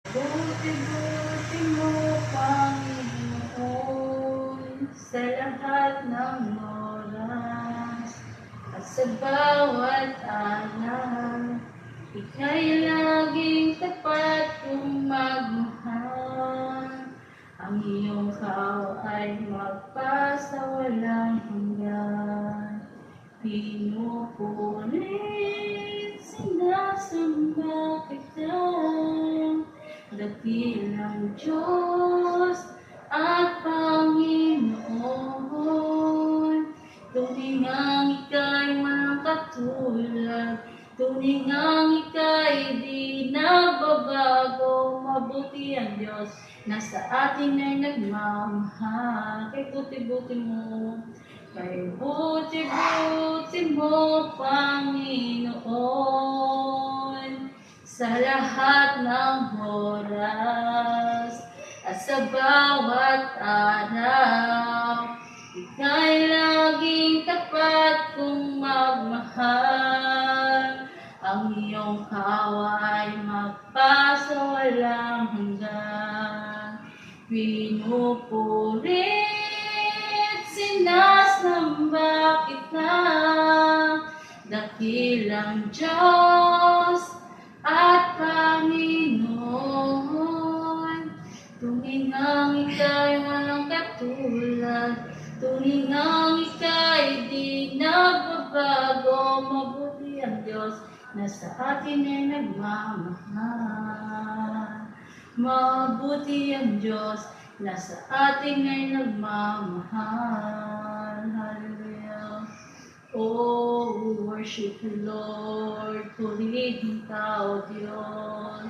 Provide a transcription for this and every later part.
Buti-buti mo, Panginoon, sa lahat ng oras at sa bawat araw. Ika'y laging tapat kung magmahal. Ang iyong kawa ay magpasawalang hanggan. Pinupulit, sinasamba kita, dakilang Diyos at Panginoon. Tuwing ang ika'y walang katulad, tuwing ang ika'y di nagbabago, mabuti ang Diyos na sa atin ay nagmamahal. Kay buti-buti mo, kay buti-buti mo, Panginoon, sa lahat ng oras at sa bawat araw. Ika'y laging tapat kung magmahal. Ang iyong kawa ay magpasawalang hanggan. Pinupulit, sinasamba kita, dakilang Diyos at Panginoon. Tuwing ang ika'y walang katulad, tuwing ang ika'y di nagbabago, mabuti ang Diyos na sa atin ay nagmamahal. Mabuti ang Diyos na sa atin ay nagmamahal. Hallelujah. Oh, we worship you, Lord. Purihin ka, O Diyos.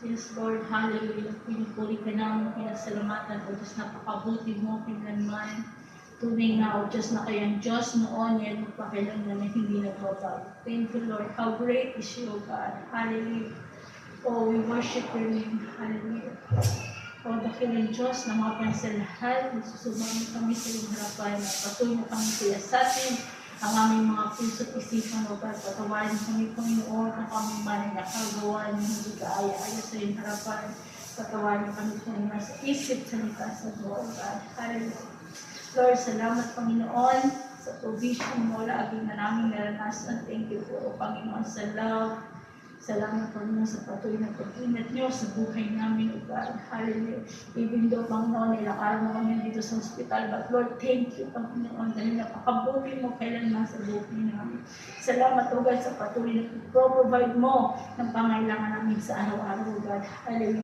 Yes, Lord, hallelujah. Pinupuri ka namin, pinasalamatan, O Diyos, napakabuti mo, pinanman. Tuwing na, O Diyos, na kayang Diyos noon, yan magpakailangan na hindi nagbabago. Thank you, Lord. How great is you, God. Hallelujah. Oh, we worship your name. Hallelujah. O dakilang Diyos na mga pansalahat, nagsusumami kami sa iyong harapan, na patuloy na kami siya sa atin, ang aming mga puso at isipan, O God, patawarin kami, Panginoon, ang aming manay na kagawa ng hindi kaaya-aya sa iyong harapan. Patawarin kami, Panginoon, sa isip, salita, sa buhay, O God. Hallelujah. Lord, salamat, Panginoon, sa provision mo, laging na namin naranasan. Thank you po, Panginoon, sa love. Salamat, Panginoon, sa patuloy na pag-ingat niyo sa buhay namin, O God. Hallelujah. Even though, Panginoon, ilang araw na kami dito sa hospital, but Lord, thank you, Panginoon, dahil napakabuti mo kailanman sa buhay namin. Salamat, O God, sa patuloy na pag-provide mo ng pangailangan namin sa araw-araw, O God. Hallelujah.